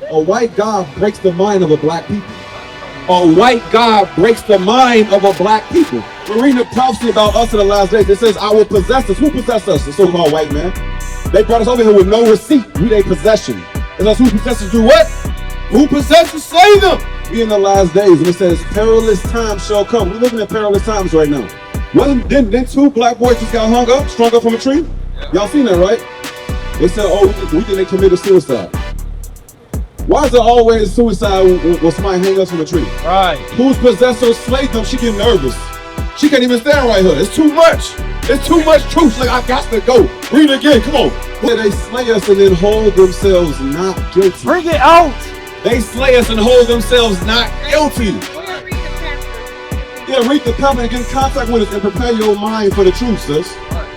A white God breaks the mind of a black people. A white God breaks the mind of a black people. We're reading the prophecy about us in the last days. It says, I will possess us. Who possessed us? The so-called white man. They brought us over here with no receipt. We their possession. And that's who possesses do what? Who possesses slay them. We in the last days. And it says, perilous times shall come. We're living in perilous times right now. Didn't two black boys just got hung up, strung up from a tree? Y'all seen that, right? They said, oh, we think they committed suicide. Why is it always suicide when somebody hang us from a tree? Right. Who's possessed or slayed them? She get nervous. She can't even stand right here. It's too much. It's too much truth. Like, I got to go. Read it again. Come on. They slay us and then hold themselves not guilty. Bring it out. They slay us and hold themselves not guilty. Yeah, read the covenant, get in contact with us, and prepare your mind for the truth, sis.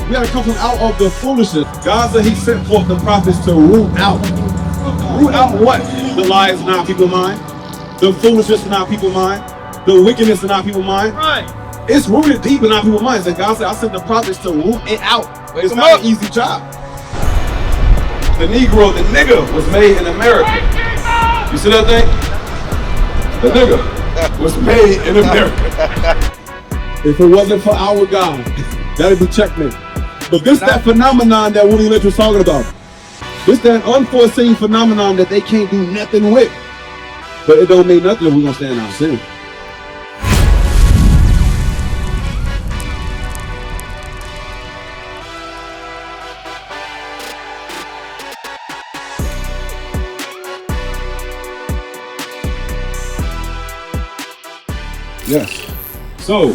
We gotta come from out of the foolishness. God said he sent forth the prophets to root out. Root out what? The lies in our people's mind, the foolishness in our people's mind, the wickedness in our people's mind. Right. It's rooted deep in our people's minds. And God said, I sent the prophets to root it out. It's not an easy job. The Negro, the nigger was made in America. You see that thing? The nigger was made in America. If it wasn't for our God, that'd be checkmate. But this that phenomenon that Willie Lynch was talking about. This that unforeseen phenomenon that they can't do nothing with. But it don't mean nothing if we're gonna stand our sin. Yes. So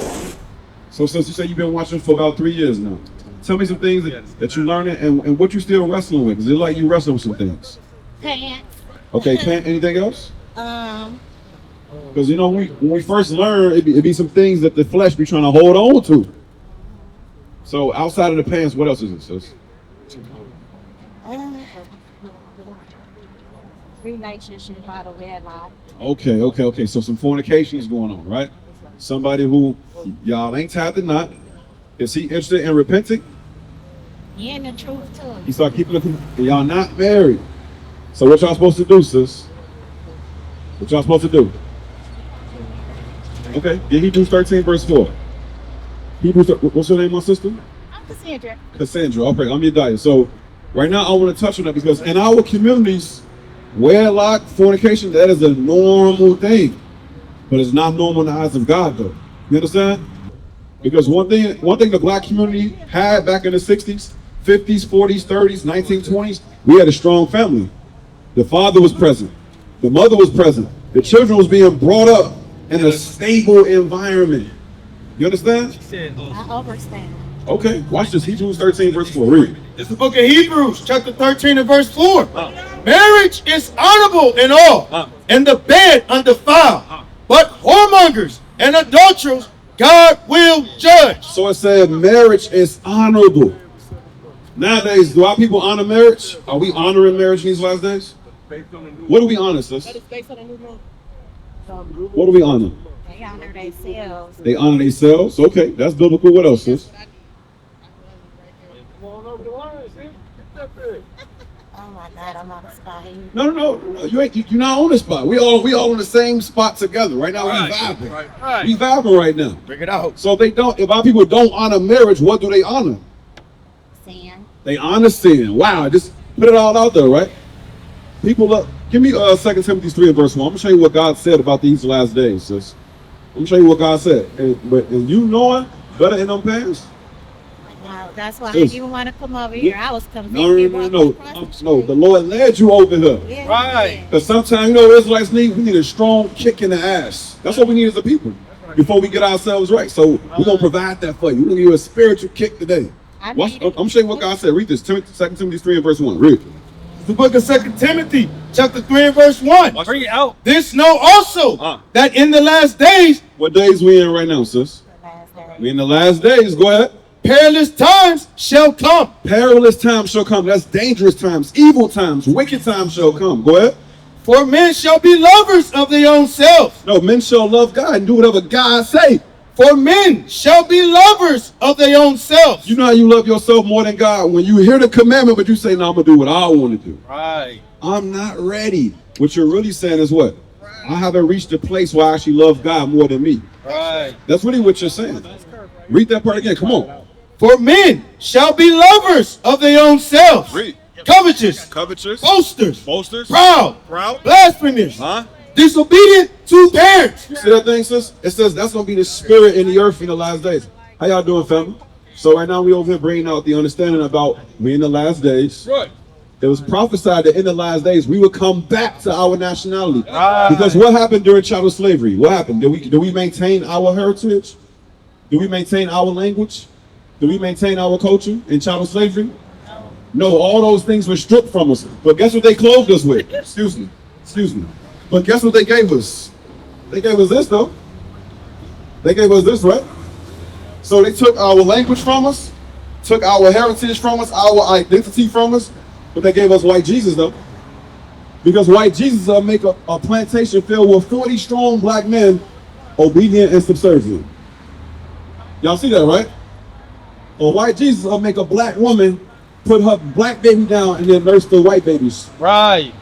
since you say you've been watching for about 3 years now, tell me some things that you're learning and what you're still wrestling with. Is it like you wrestle with some things? Pants. Okay, anything else? Because you know when we first learn, it'd be some things that the flesh be trying to hold on to. So outside of the pants, what else is it, sis? Relationship out of wedlock. Okay. So some fornication is going on, right? Somebody who y'all ain't tied the knot. Is he interested in repenting? Yeah, and the truth too. You start keeping y'all not married. So what y'all supposed to do, sis? What y'all supposed to do? Okay, Hebrews 13 verse 4. What's your name, my sister? I'm Cassandra. Cassandra, okay, I'm Yadaya. So right now I want to touch on that because in our communities, wedlock, fornication, that is a normal thing. But it's not normal in the eyes of God though. You understand? Because one thing the black community had back in the 60s, 50s, 40s, 30s, 1920s, we had a strong family. The father was present. The mother was present. The children was being brought up in a stable environment. You understand? I understand. Okay, watch this. Hebrews 13 verse 4. Read. It's the book of Hebrews, chapter 13 and verse 4. Marriage is honorable in all, and the bed undefiled. But whoremongers and adulterers God will judge. So it said marriage is honorable. Nowadays, do our people honor marriage? Are we honoring marriage in these last days? What do we honor, sis? What do we honor? They honor themselves. They honor themselves? Okay, that's biblical. What else, sis? Oh my God, I'm on the spot here. No. You're not on the spot. We all on the same spot together. Right now, we vibing. Right. We vibing right now. Bring it out. So if our people don't honor marriage, what do they honor? Sin. They honor sin. Wow, just put it all out there, right? People, look, give me 2 Timothy 3 and verse 1. I'm going to show you what God said about these last days, sis. I'm going to show you what God said. But you knowing better in them pants? No, that's why I didn't even want to come over here. I was No. convicted. The Lord led you over here. Yeah, right. Because sometimes, Israelites we need a strong kick in the ass. That's what we need as a people before we get ourselves right. So we're going to provide that for you. We're going to give you a spiritual kick today. I'm going to show you what God said. Read this. 2 Timothy 3 and verse 1. Read. The book of 2 Timothy, chapter 3 and verse 1. Bring it out. This know also that in the last days. What days we in right now, sis? We in the last days. Go ahead. Perilous times shall come. Perilous times shall come. That's dangerous times, evil times, wicked times shall come. Go ahead. For men shall be lovers of their own selves. No, men shall love God and do whatever God say. For men shall be lovers of their own selves. You know how you love yourself more than God? When you hear the commandment, but you say, no, I'm going to do what I want to do. Right. I'm not ready. What you're really saying is what? I haven't reached a place where I actually love God more than me. Right. That's really what you're saying. Read that part again. Come on. For men shall be lovers of their own selves. Read. Covetous. Covetous. Boasters. Boasters. Proud. Proud. Blasphemous. Huh? Disobedient to parents. You see that thing, sis? It says that's going to be the spirit in the earth in the last days. How y'all doing, family? So right now we over here bringing out the understanding about we in the last days. Right. It was prophesied that in the last days we would come back to our nationality. Right. Because what happened during chattel slavery? What happened? Did we maintain our heritage? Did we maintain our language? Did we maintain our culture in chattel slavery? No, all those things were stripped from us. But guess what they clothed us with? Excuse me. But guess what they gave us? They gave us this, though. They gave us this, right? So they took our language from us, took our heritage from us, our identity from us, but they gave us white Jesus, though. Because white Jesus will make a plantation filled with 40 strong black men, obedient and subservient. Y'all see that, right? A white Jesus will make a black woman put her black baby down and then nurse the white babies. Right.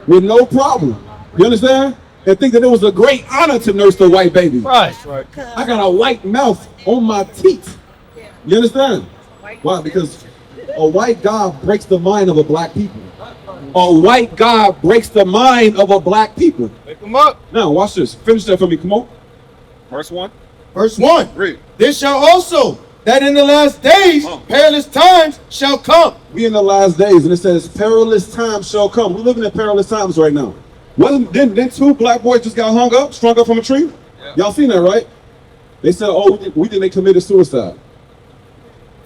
With no problem. You understand? And think that it was a great honor to nurse the white baby. Right. I got a white mouth on my teeth. You understand? Why? Because a white God breaks the mind of a black people. A white God breaks the mind of a black people. Wake them up. Now, watch this. Finish that for me. Come on. Verse 1. Verse 1. Read. There shall also that in the last days perilous times shall come. We in the last days, and it says perilous times shall come. We're living in perilous times right now. Didn't two black boys just got strung up from a tree? Yeah. Y'all seen that, right? They said, oh, we think they committed suicide.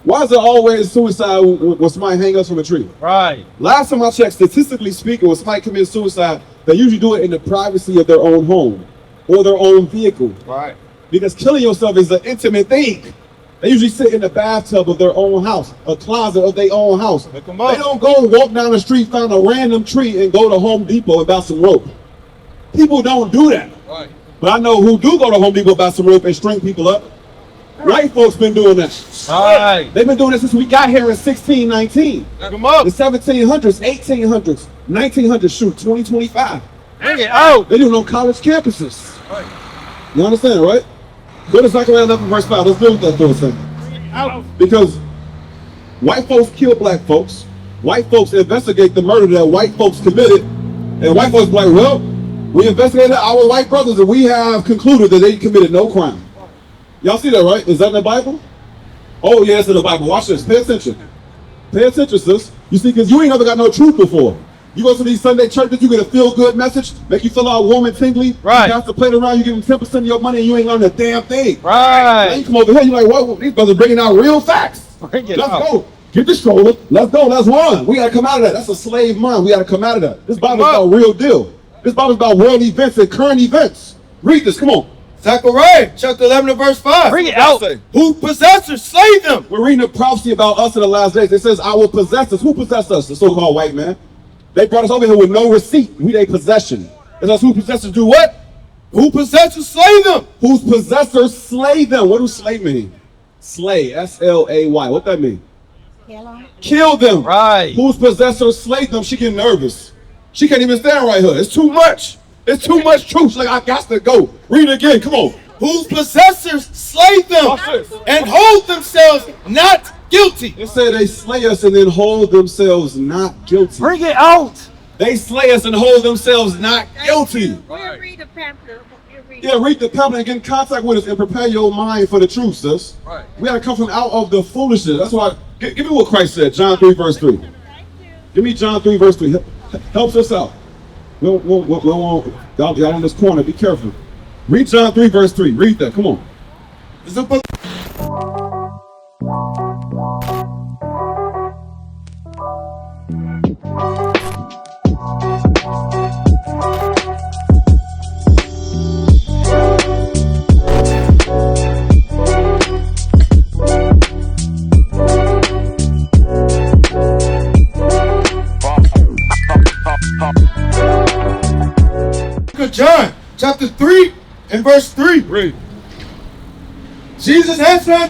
Why is it always suicide when somebody hang us from a tree? Right. Last time I checked, statistically speaking, when somebody commits suicide, they usually do it in the privacy of their own home or their own vehicle. Right. Because killing yourself is an intimate thing. They usually sit in the bathtub of their own house, a closet of their own house. They don't go and walk down the street, find a random tree, and go to Home Depot and buy some rope. People don't do that. Right. But I know who do go to Home Depot, buy some rope, and string people up. White folks been doing that. Right. They've been doing this since we got here in 1619. Look them up. The 1700s, 1800s, 1900s, shoot, 2025. Bring it out. They do it on college campuses. Right. You understand, right? Go to Zechariah 11 verse 5. Let's deal with that for a second. Because white folks kill black folks. White folks investigate the murder that white folks committed. And white folks be like, well, we investigated our white brothers and we have concluded that they committed no crime. Y'all see that, right? Is that in the Bible? Oh, yeah, it's in the Bible. Watch this. Pay attention. Pay attention, sis. You see, because you ain't never got no truth before. You go to these Sunday churches, you get a feel-good message, make you feel all warm and tingly. Right. You have to play it around, you give them 10% of your money, and you ain't learning a damn thing. Right. Now you come over here, you're like, whoa, these brothers bringing out real facts. Bring it Let's out. go. Get the stroller. Let's go. Let's run. We got to come out of that. That's a slave mind. We got to come out of that. This Bible's about real deal. This Bible's about world events and current events. Read this. Come on. Zechariah chapter 11 and verse 5. Bring it out. Who possessors slay them. We're reading a prophecy about us in the last days. It says, I will possess us. Who possessed us? The so-called white man. They brought us over here with no receipt. We their possession. It says, who possessors do what? Who possessors slay them. Whose possessors slay them. What does slay mean? Slay. S-L-A-Y. What that mean? Kill them. Right. Whose possessors slay them. She getting nervous. She can't even stand right here. It's too much. It's too much truth. She's like, I got to go. Read it again. Come on. Whose possessors slay them and hold themselves not guilty. It said they slay us and then hold themselves not guilty. Bring it out. They slay us and hold themselves not guilty. We'll read the pamphlet. Yeah, read the pamphlet and get in contact with us and prepare your mind for the truth, sis. Right. We got to come from out of the foolishness. That's why, give me what Christ said, John 3 verse 3. Give me John 3 verse 3. Helps us out. Y'all in this corner, be careful. Read John 3 verse 3. Read that, come on. It's a book. John chapter 3 and verse 3. Read. Jesus answered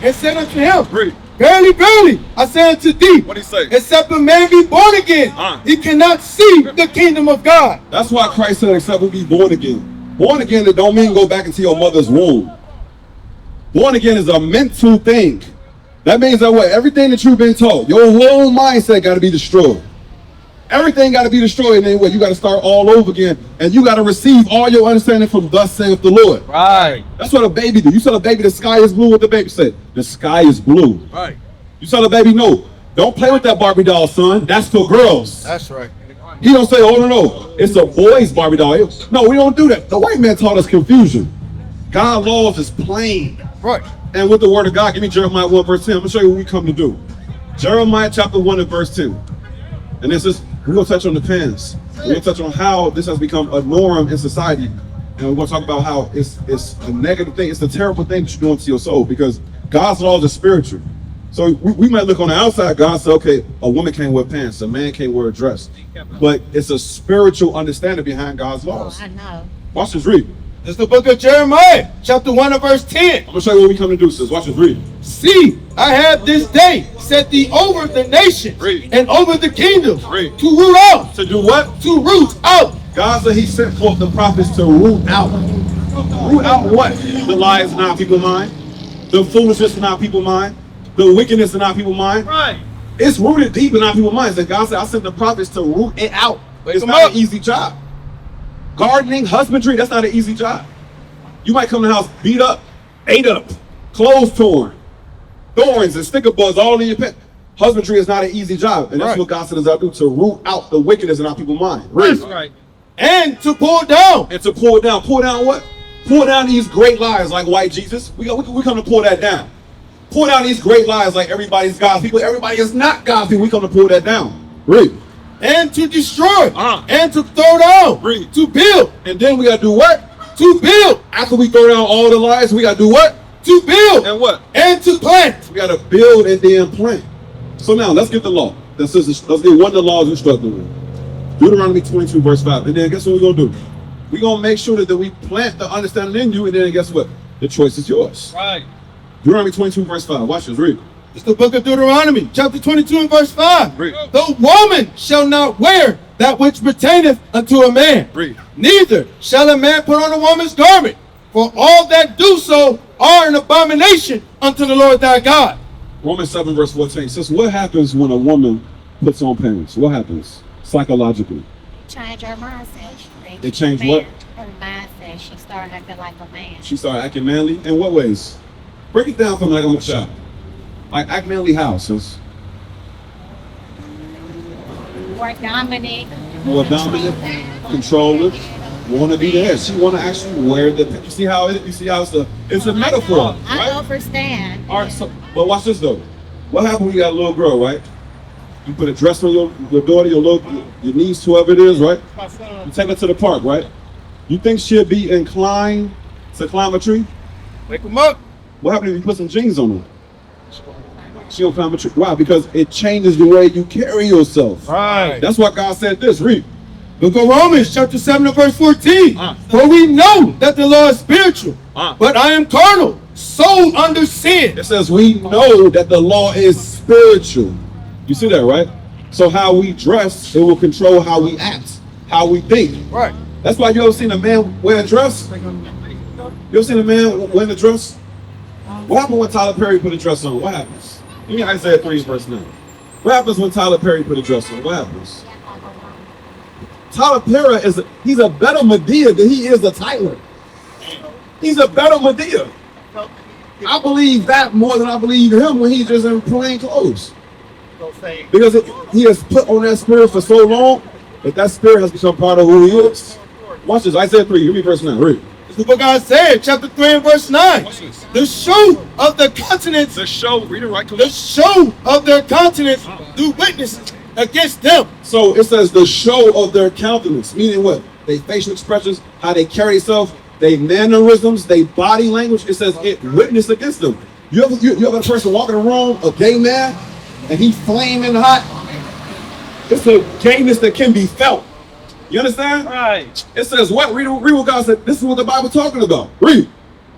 and said unto him, Read. Verily, verily, I say unto thee, What he say? except a man be born again, he cannot see the kingdom of God. That's why Christ said, except we be born again. Born again, it don't mean go back into your mother's womb. Born again is a mental thing. That means that what? Everything that you've been taught, your whole mindset got to be destroyed. Everything got to be destroyed, and then what? You got to start all over again, and you got to receive all your understanding from thus saith the Lord. Right. That's what a baby do. You tell a baby the sky is blue, what the baby said? The sky is blue. Right. You tell a baby, no, don't play with that Barbie doll, son. That's for girls. That's right. He don't say, oh, no, it's a boy's Barbie doll. No, we don't do that. The white man taught us confusion. God's laws is plain. Right. And with the word of God, give me Jeremiah 1 verse 10. I'm going to show you what we come to do. Jeremiah chapter 1 and verse 10. And this is, we're going to touch on the pens. We're going to touch on how this has become a norm in society. And we're going to talk about how it's a negative thing. It's a terrible thing that you're doing to your soul, because God's laws are spiritual. So we might look on the outside, God said, okay, a woman can't wear pants, a man can't wear a dress. But it's a spiritual understanding behind God's laws. I know. Watch this, read. It's the book of Jeremiah, chapter 1 and verse 10. I'm going to show you what we come to do, sis. Watch this, read. See, I have this day set thee over the nations and over the kingdoms to root out. To do what? To root out. God said he sent forth the prophets to root out. Root out what? The lies in our people's mind. The foolishness in our people's mind. The wickedness in our people's mind. Right. It's rooted deep in our people's minds. And God said, I sent the prophets to root it out. It's not an easy job. Gardening, husbandry, that's not an easy job. You might come to the house beat up, ate up, clothes torn, thorns and sticker bugs all in your pet. Husbandry is not an easy job. And that's what God said is I do, to root out the wickedness in our people's mind. That's right. And to pull down. And to pull down. Pull down what? Pull down these great lies like white Jesus. We come to pull that down. Pull down these great lies like everybody's God's people. Everybody is not God's people. We come to pull that down. Read. And to destroy. And to throw down. Read. To build. And then we got to do what? To build. After we throw down all the lies, we got to do what? To build. And what? And to plant. We got to build and then plant. So now let's get the law. Let's get one of the laws we're struggling with. Deuteronomy 22 verse 5. And then guess what we're going to do? We're going to make sure that we plant the understanding in you, and then guess what? The choice is yours. Right. Deuteronomy 22 verse 5. Watch this. Read. It's the book of Deuteronomy, chapter 22 and verse 5. Read. The woman shall not wear that which pertaineth unto a man. Read. Neither shall a man put on a woman's garment. For all that do so are an abomination unto the Lord thy God. Romans 7 verse 14 says, what happens when a woman puts on pants? What happens psychologically? Change her mindset. They change what? Her mindset. She started acting like a man. She started acting manly. In what ways? Break it down for me like I'm a child. Like act manly how, sis? More dominant. More dominant, controlling, want to be there. She want to actually wear the. You see how it's a metaphor, I right? understand. All right, so but watch this though. What happens when you got a little girl, right? You put a dress on your daughter, your niece, whoever it is, right? You take her to the park, right? You think she'll be inclined to climb a tree? Wake them up. What happens if you put some jeans on her? She don't climb a tree. Why? Because it changes the way you carry yourself. Right. That's why God said this. Read. Book of Romans, chapter 7 and verse 14. For we know that the law is spiritual, but I am carnal, sold under sin. It says we know that the law is spiritual. You see that, right? So how we dress, it will control how we act, how we think. Right. That's why you ever seen a man wear a dress? You ever seen a man wearing a dress? What happened when Tyler Perry put a dress on? What happens? Give me Isaiah 3 verse 9. What happens when Tyler Perry put a dress on? What happens? Tyler Perry he's a better Medea than he is a Tyler. He's a better Medea. I believe that more than I believe him when he's just in plain clothes. Because he has put on that spirit for so long that spirit has become part of who he is. Watch this. Isaiah 3. Give me verse 9. Read. It's the book of Isaiah, chapter 3 and verse 9. The show of the countenance. The show. Read it right. The show of their countenance do witness against them. So it says the show of their countenance, meaning what? They facial expressions, how they carry themselves, they mannerisms, they body language. It says it witness against them. You ever a person walking around, a gay man, and he's flaming hot? It's a gayness that can be felt. You understand? Right. It says what? Read what God said. This is what the Bible talking about. Read.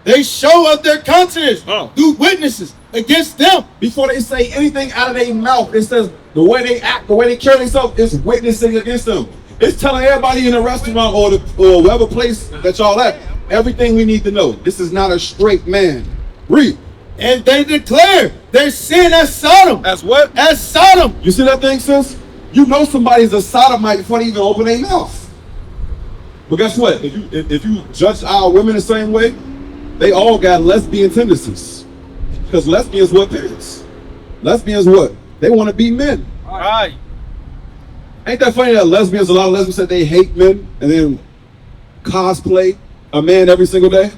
They show of their countenance do witnesses against them. Before they say anything out of their mouth, it says the way they act, the way they carry themselves is witnessing against them. It's telling everybody in the restaurant or whatever place that y'all at, everything we need to know. This is not a straight man. Read. And they declare their sin as Sodom. As what? As Sodom. You see that thing, sis? You know somebody's a sodomite before they even open their mouth. But guess what? If you judge our women the same way, they all got lesbian tendencies. Because lesbians what parents? Lesbians what? They want to be men. All right. Ain't that funny that a lot of lesbians said they hate men and then cosplay a man every single day?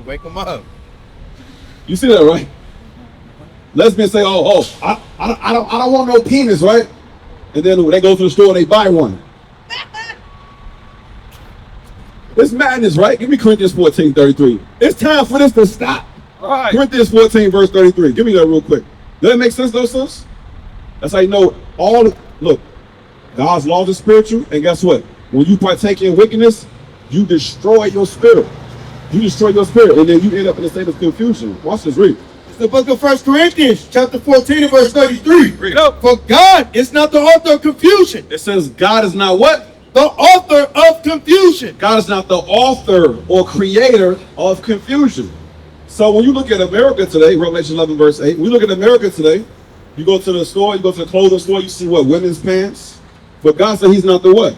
Wake them up. You see that, right? Lesbians say, I don't want no penis, right? And then they go to the store and they buy one. It's madness, right? Give me Corinthians 14:33. It's time for this to stop. All right. Corinthians 14, verse 33. Give me that real quick. Does that make sense, though, sis? That's how you know look, God's laws are spiritual, and guess what? When you partake in wickedness, you destroy your spirit. You destroy your spirit, and then you end up in a state of confusion. Watch this, read. It's the book of 1 Corinthians, chapter 14 and verse 33. Read it up. For God is not the author of confusion. It says God is not what? The author of confusion. God is not the author or creator of confusion. So when you look at America today, Revelation 11 verse 8, we look at America today, you go to the store, you go to the clothing store, you see what? Women's pants. But God said he's not the what?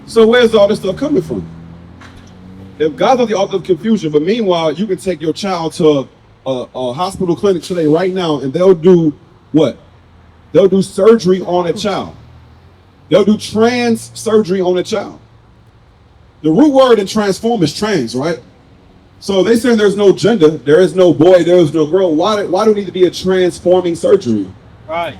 So where's all this stuff coming from? If God's not the author of confusion, but meanwhile, you can take your child to a hospital clinic today right now and they'll do what? They'll do surgery on a child. They'll do trans surgery on a child. The root word in transform is trans, right? So they say there's no gender, there is no boy, there is no girl. Why do it need to be a transforming surgery? Right.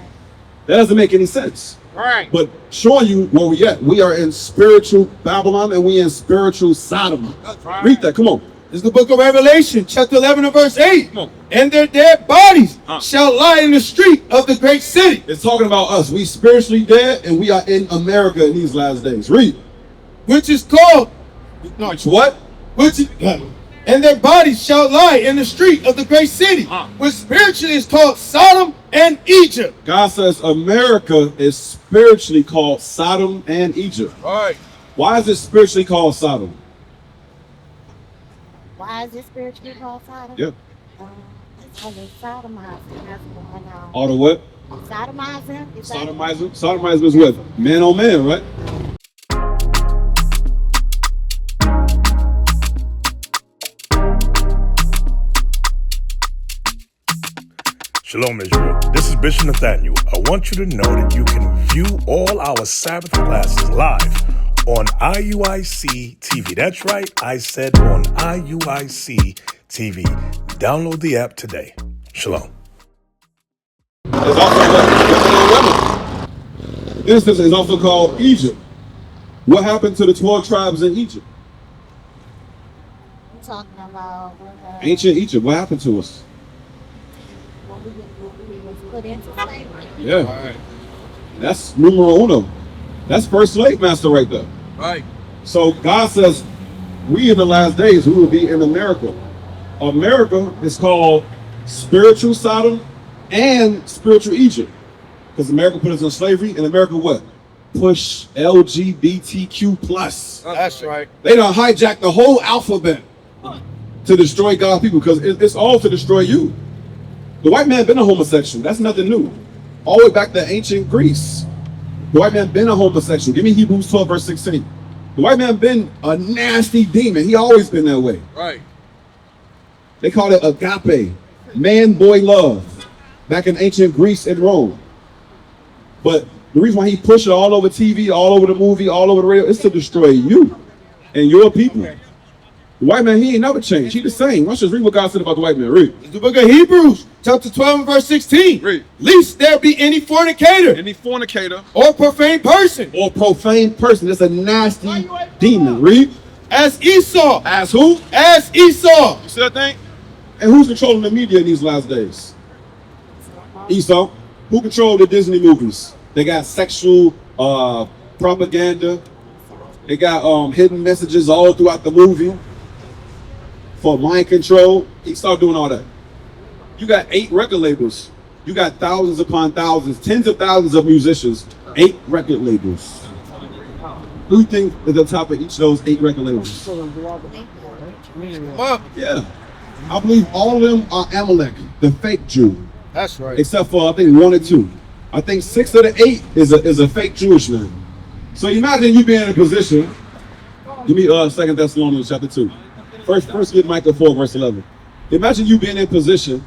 That doesn't make any sense. Right. But showing you where we at. We are in spiritual Babylon and we in spiritual Sodom. Right. Read that, come on. This is the book of Revelation, chapter 11 and verse 8. And their dead bodies shall lie in the street of the great city. It's talking about us. We spiritually dead and we are in America in these last days. Read. Which is called, What? and their bodies shall lie in the street of the great city, which spiritually is called Sodom and Egypt. God says America is spiritually called Sodom and Egypt. All right. Why is it spiritually called Sodom? Why is it spiritually called Sodom? Yeah. It's because it's sodomizing. That's going on. All the what? Sodomizing? Is that- Sodomizing? Sodomizing is what? Man on man, right? Shalom, Israel. This is Bishop Nathaniel. I want you to know that you can view all our Sabbath classes live on IUIC TV. That's right, I said on IUIC TV. Download the app today. Shalom. It's also what? This is also called Egypt. What happened to the 12 tribes in Egypt? I'm talking about Ancient Egypt. What happened to us? what we was put into slavery. Yeah. All right. That's numero uno. That's first slave master right there. Right. So God says, we in the last days, we will be in America. America is called spiritual Sodom and spiritual Egypt. Because America put us in slavery, and America what? Push LGBTQ plus. That's right. They done hijacked the whole alphabet to destroy God's people, because it's all to destroy you. The white man been a homosexual. That's nothing new. All the way back to ancient Greece. The white man been a homosexual. Give me Hebrews 12 verse 16. The white man been a nasty demon. He always been that way. Right. They call it agape, man-boy love, back in ancient Greece and Rome. But the reason why he pushed it all over TV, all over the movie, all over the radio, is to destroy you and your people. The white man, he ain't never changed. He the same. Let's just read what God said about the white man. Read. It's the book of Hebrews, chapter 12 and verse 16. Read. Lest there be any fornicator Any fornicator or profane person, or profane person, that's a nasty demon. Read. as Esau. As who? As Esau. You see that thing? And who's controlling the media in these last days? Esau. Who controls the Disney movies? They got sexual propaganda. They got hidden messages all throughout the movie. for mind control. He started doing all that. You got 8 record labels. You got thousands upon thousands, tens of thousands of musicians, 8 record labels. Who do you think is at the top of each of those 8 record labels? Yeah. I believe all of them are Amalek, the fake Jew. That's right. Except for, I think, 1 or 2. I think 6 of the 8 is a fake Jewish man. So imagine you being in a position. Give me 2 Thessalonians chapter 2. First get Micah 4, verse 11. Imagine you being in a position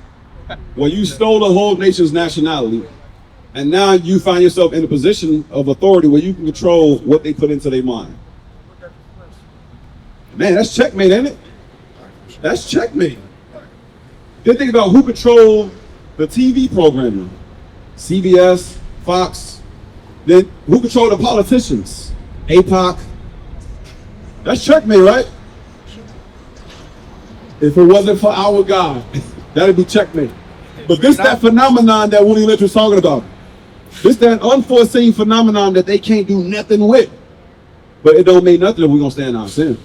where you stole the whole nation's nationality, and now you find yourself in a position of authority where you can control what they put into their mind. Man, that's checkmate, ain't it? That's checkmate. Then think about who controlled the TV programming. CBS, Fox. Then who controlled the politicians? APOC. That's checkmate, right? If it wasn't for our God, that'd be checkmate. But this that phenomenon that Willie Lynch was talking about. This that unforeseen phenomenon that they can't do nothing with. But it don't mean nothing if we're gonna stand our sin.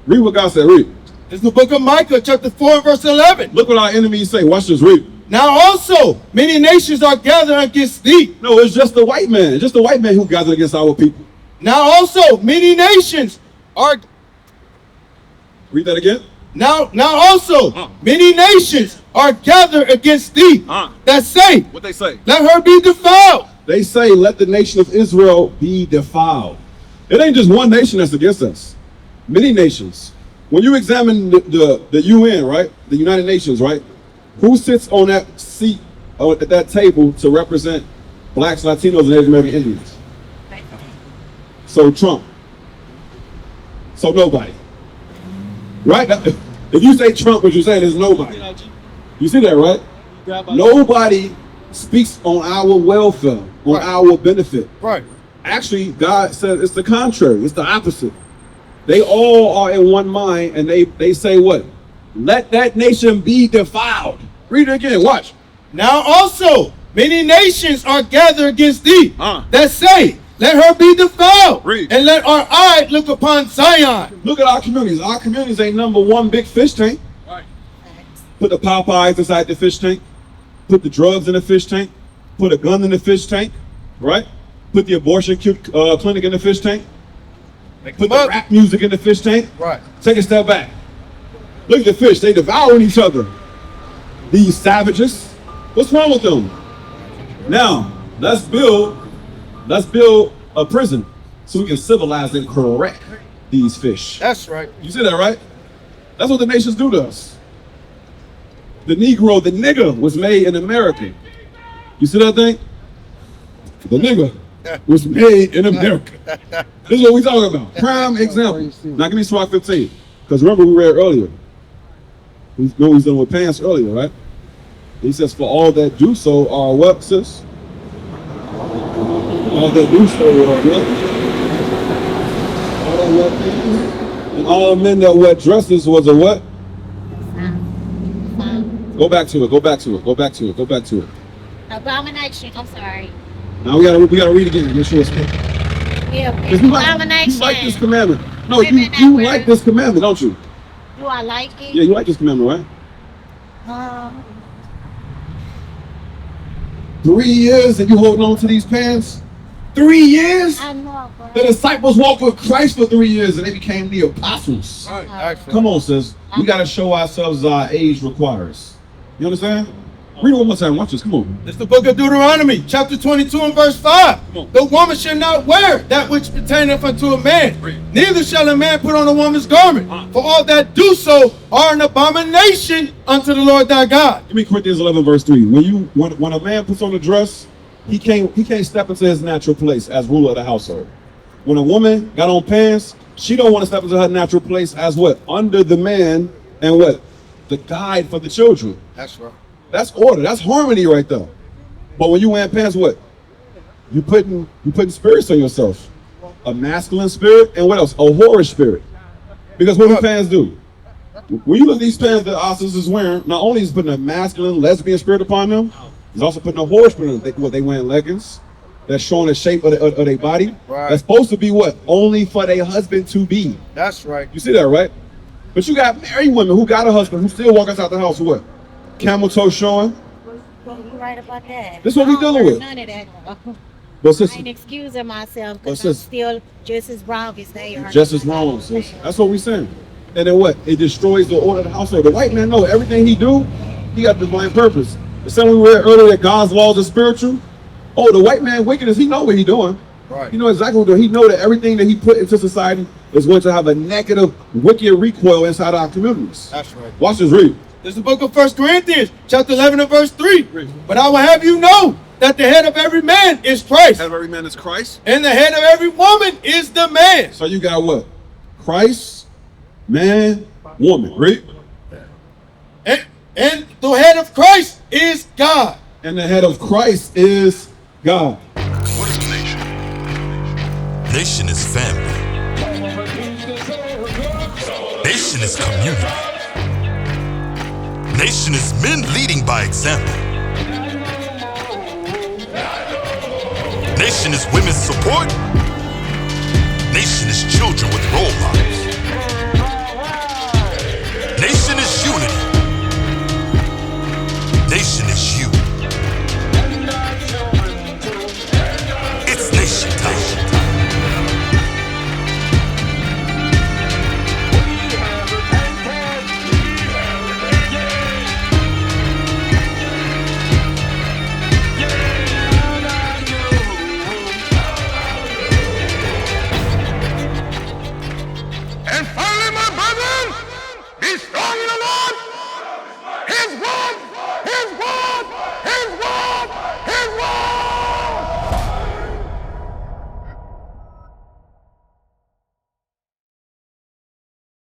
Read what God said, read. It's the book of Micah, chapter 4, verse 11. Look what our enemies say. Watch this, read. Now also, many nations are gathered against thee. No, it's just the white man. It's just the white man who gathered against our people. Now also, many nations are... Read that again. Now also, many nations are gathered against thee that say, What they say? let her be defiled. They say, let the nation of Israel be defiled. It ain't just one nation that's against us. Many nations. When you examine the UN, right? The United Nations, right? Who sits on that seat at that table to represent blacks, Latinos, and Native American Indians? So Trump. So nobody. Right? If you say Trump, what you're saying is nobody. You see that, right? Nobody speaks on our welfare, on our benefit. Right. Actually, God said it's the contrary. It's the opposite. They all are in one mind, and they say what? Let that nation be defiled. Read it again. Watch. Now also, many nations are gathered against thee that say, let her be defiled. Read. And let our eye look upon Zion. Look at our communities. Our communities ain't number one big fish tank. Right. Put the Popeyes inside the fish tank. Put the drugs in the fish tank. Put a gun in the fish tank. Right? Put the abortion clinic in the fish tank. Put the rap music in the fish tank. Right. Take a step back. Look at the fish. They devouring each other. These savages. What's wrong with them? Now, let's build a prison so we can civilize and correct these fish. That's right. You see that, right? That's what the nations do to us. The Negro, the nigger was made in America. You see that thing? The nigger was made in America. This is what we talking about. Prime example. Now give me Swat 15. Because remember we read earlier. We know he's done with pants earlier, right? He says, for all that do so are what, sis? All that do so are what? All what things? And all men that wear dresses was a what? Go back to it, go back to it, go back to it, go back to it. Abomination. I'm sorry. Now we gotta read again, make sure it's clear. Yeah. You like this commandment. No, you like this commandment, don't you? Do I like it? Yeah, you like this commandment, right? 3 years and you holding on to these pants? 3 years? I know, bro. The disciples walked with Christ for 3 years and they became the apostles. Right. Come on, sis. We got to show ourselves as our age requires. You understand? Read it one more time. Watch this. Come on. It's the book of Deuteronomy, chapter 22 and verse 5. The woman shall not wear that which pertaineth unto a man, neither shall a man put on a woman's garment. For all that do so are an abomination unto the Lord thy God. Give me Corinthians 11 verse 3. When a man puts on a dress, he can't step into his natural place as ruler of the household. When a woman got on pants, she don't want to step into her natural place as what? Under the man and what? The guide for the children. That's right. That's order. That's harmony right there. But when you wear pants, what? You putting spirits on yourself. A masculine spirit and what else? A whorish spirit. Because what do pants do? When you look at these pants that our sisters wearing, not only is putting a masculine, lesbian spirit upon them, it's also putting a whorish spirit on them. They wearing leggings. That's showing the shape of their body. Right. That's supposed to be what? Only for their husband to be. That's right. You see that, right? But you got married women who got a husband who still walk outside the house with what? Camel toe showing. Well, you're right about that. This is what we dealing with. None of that. But I sis, ain't excusing myself But because I'm sis- still just as wrong as they are. just as wrong, sis. That's what we saying. And then what? It destroys the order of the household. The white man know everything he do, he got divine purpose. The same we read earlier that God's laws are spiritual. Oh, the white man wickedness, he know what he doing. Right. He know exactly what he's doing. He know that everything that he put into society is going to have a negative, wicked recoil inside our communities. That's right. Watch this read. This is the book of 1 Corinthians, chapter 11 and verse 3. But I will have you know that the head of every man is Christ, Head of every man is Christ. and the head of every woman is the man. So you got what? Christ, man, woman. Read. And the head of Christ is God. And the head of Christ is God. What is a nation? Nation is family. Nation is community. Nation is men leading by example. Nation is women's support. Nation is children with role models.